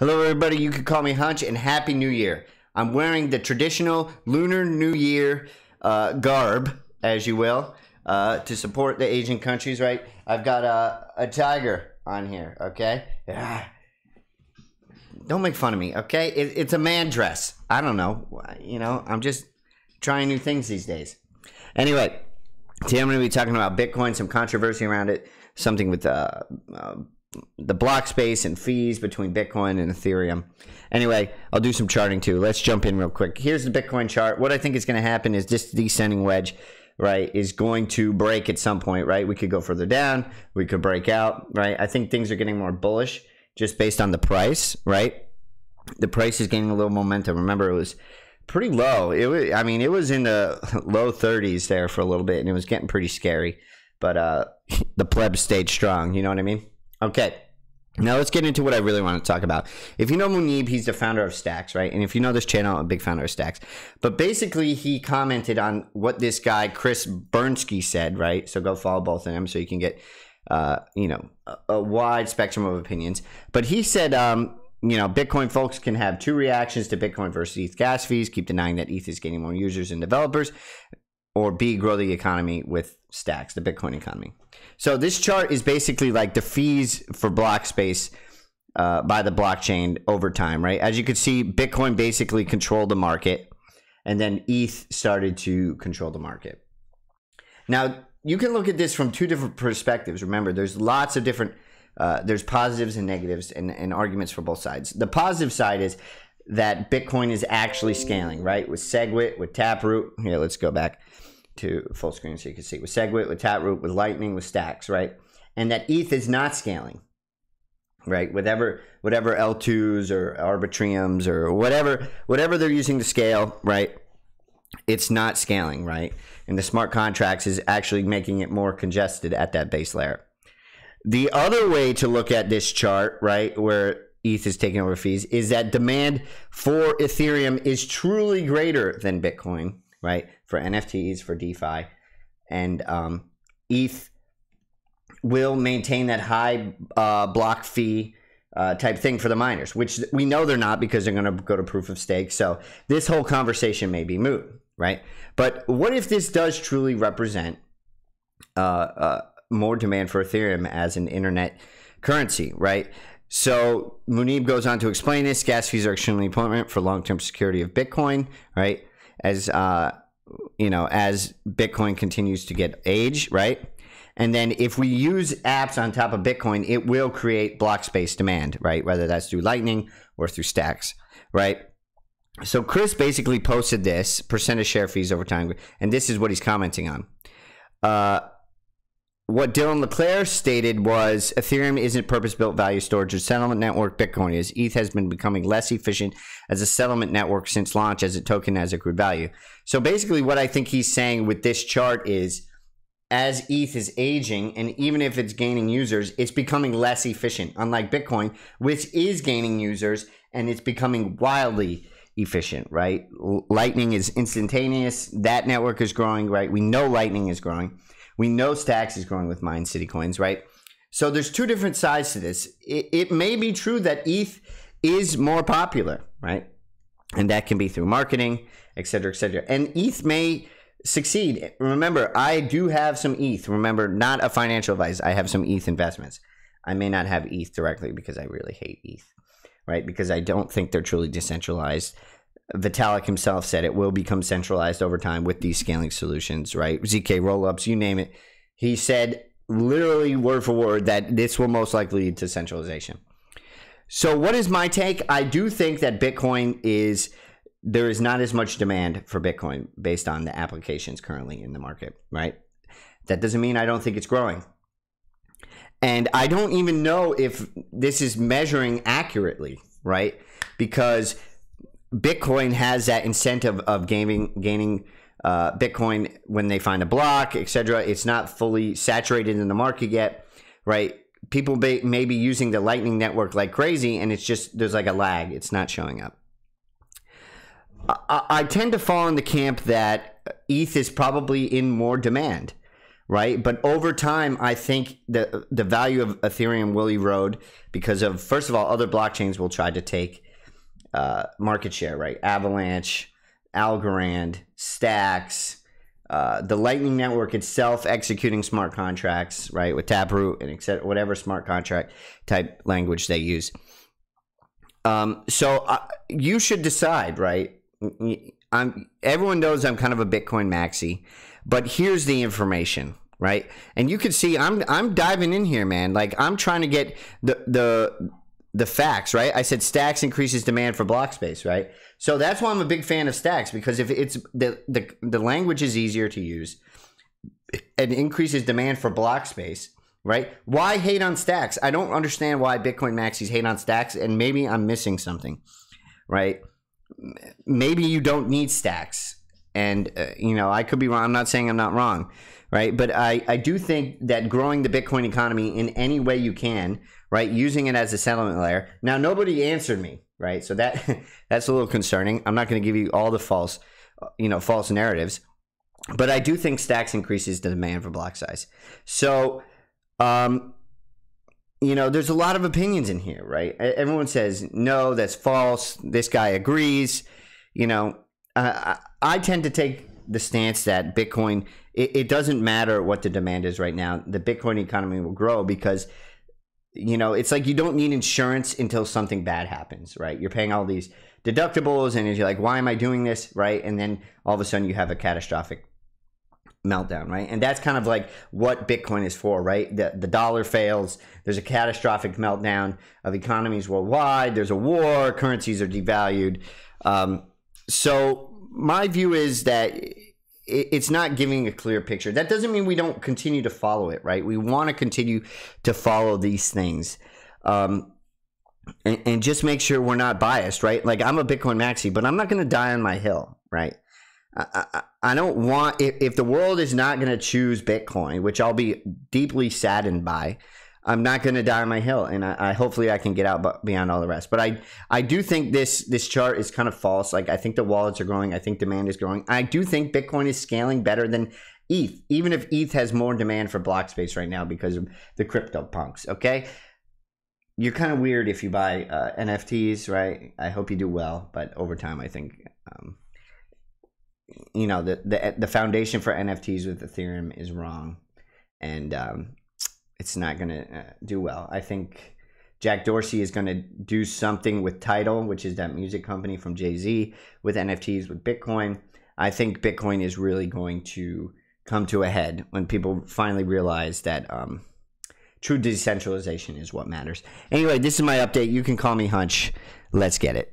Hello, everybody. You can call me Hunch, and Happy New Year. I'm wearing the traditional Lunar New Year garb, as you will, to support the Asian countries, right? I've got a tiger on here, okay? Don't make fun of me, okay? It's a man dress. I don't know. You know, I'm just trying new things these days. Anyway, today I'm going to be talking about Bitcoin, some controversy around it, something with the block space and fees between Bitcoin and Ethereum. Anyway, I'll do some charting too. Let's jump in real quick. Here's the Bitcoin chart. What I think is going to happen is this descending wedge, right, is going to break at some point, right? We could go further down. We could break out, right? I think things are getting more bullish just based on the price, right? The price is gaining a little momentum. Remember, it was pretty low. It was in the low 30s there for a little bit, and it was getting pretty scary. But the plebs stayed strong. You know what I mean? Okay, now let's get into what I really want to talk about. If you know Munib, he's the founder of Stacks, right? And if you know this channel, I'm a big founder of Stacks. But basically, he commented on what this guy, Chris Bernsky, said, right? So go follow both of them so you can get, you know, a wide spectrum of opinions. But he said, you know, Bitcoin folks can have two reactions to Bitcoin versus ETH gas fees. Keep denying that ETH is gaining more users and developers. Or B, grow the economy with Stacks, the Bitcoin economy. So this chart is basically like the fees for block space by the blockchain over time, right? As you can see, Bitcoin basically controlled the market, and then ETH started to control the market. Now, you can look at this from two different perspectives. Remember, there's lots of different, there's positives and negatives and arguments for both sides. The positive side is that Bitcoin is actually scaling, right? With SegWit, with Taproot. Here, let's go back to full screen so you can see. With SegWit, with Taproot, with Lightning, with Stacks, right? And that ETH is not scaling, right? Whatever L2s or Arbitriums or whatever they're using to scale, right? It's not scaling, right? And the smart contracts is actually making it more congested at that base layer. The other way to look at this chart, right, where ETH is taking over fees, is that demand for Ethereum is truly greater than Bitcoin, right? For NFTs, for DeFi. And ETH will maintain that high block fee type thing for the miners, which we know they're not because they're going to go to proof of stake. So this whole conversation may be moot, right? But what if this does truly represent more demand for Ethereum as an internet currency, right? So Munib goes on to explain this. Gas fees are extremely important for long-term security of Bitcoin, right? As you know, as Bitcoin continues to get age, right? And then if we use apps on top of Bitcoin, it will create block space demand, right? Whether that's through Lightning or through Stacks, right? So Chris basically posted this percentage share fees over time, and this is what he's commenting on. What Dylan LeClaire stated was Ethereum isn't purpose-built value storage or settlement network. Bitcoin is. ETH has been becoming less efficient as a settlement network since launch as a token has accrued value. So basically what I think he's saying with this chart is as ETH is aging, and even if it's gaining users, it's becoming less efficient, unlike Bitcoin, which is gaining users, and it's becoming wildly efficient, right? Lightning is instantaneous. That network is growing, right? We know Lightning is growing. We know Stacks is growing with Mind City coins, right? So there's two different sides to this. It may be true that ETH is more popular, right? And that can be through marketing, et cetera, et cetera. And ETH may succeed. Remember, I do have some ETH. Remember, not a financial advice. I have some ETH investments. I may not have ETH directly because I really hate ETH, right? Because I don't think they're truly decentralized. Vitalik himself said it will become centralized over time with these scaling solutions, right? ZK rollups, you name it. He said literally word for word that this will most likely lead to centralization. So what is my take? I do think that Bitcoin there is not as much demand for Bitcoin based on the applications currently in the market, right? That doesn't mean I don't think it's growing. And I don't even know if this is measuring accurately, right? Because Bitcoin has that incentive of gaining Bitcoin when they find a block, etc. It's not fully saturated in the market yet, right? People may be using the Lightning Network like crazy, and it's just there's like a lag. It's not showing up. I tend to fall in the camp that ETH is probably in more demand, right? But over time, I think the value of Ethereum will erode because of, first of all, other blockchains will try to take market share, right? Avalanche, Algorand, Stacks, the Lightning Network itself executing smart contracts, right, with Taproot and etc. Whatever smart contract type language they use. So you should decide, right? Everyone knows I'm kind of a Bitcoin maxi, but here's the information, right? And you can see I'm diving in here, man. Like I'm trying to get the facts, right? I said Stacks increases demand for block space, right? So that's why I'm a big fan of Stacks, because if it's the language is easier to use and increases demand for block space, right? Why hate on Stacks? I don't understand why Bitcoin maxis hate on Stacks, and maybe I'm missing something, right? Maybe you don't need Stacks, and you know, I could be wrong. I'm not saying I'm not wrong, right? But I do think that growing the Bitcoin economy in any way you can, right, using it as a settlement layer. Now, nobody answered me, right? So that's a little concerning. I'm not going to give you all the false narratives, but I do think Stacks increases the demand for block size. So, you know, there's a lot of opinions in here, right? Everyone says, no, that's false. This guy agrees. You know, I tend to take the stance that Bitcoin, it doesn't matter what the demand is right now. The Bitcoin economy will grow because, you know, it's like you don't need insurance until something bad happens, right? You're paying all these deductibles and you're like, why am I doing this, right? And then all of a sudden you have a catastrophic meltdown, right? And that's kind of like what Bitcoin is for, right? The dollar fails, there's a catastrophic meltdown of economies worldwide, there's a war, currencies are devalued. So my view is that it's not giving a clear picture. That doesn't mean we don't continue to follow it, right? We want to continue to follow these things. And just make sure we're not biased, right? Like I'm a Bitcoin maxi, but I'm not going to die on my hill, right? I don't want, if the world is not going to choose Bitcoin, which I'll be deeply saddened by, I'm not going to die on my hill, and I hopefully I can get out beyond all the rest. But I do think this chart is kind of false. Like I think the wallets are growing. I think demand is growing. I do think Bitcoin is scaling better than ETH, even if ETH has more demand for block space right now because of the crypto punks. Okay, you're kind of weird if you buy NFTs, right? I hope you do well, but over time, I think you know the foundation for NFTs with Ethereum is wrong, and it's not going to do well. I think Jack Dorsey is going to do something with Tidal, which is that music company from Jay-Z, with NFTs, with Bitcoin. I think Bitcoin is really going to come to a head when people finally realize that true decentralization is what matters. Anyway, this is my update. You can call me Hunch. Let's get it.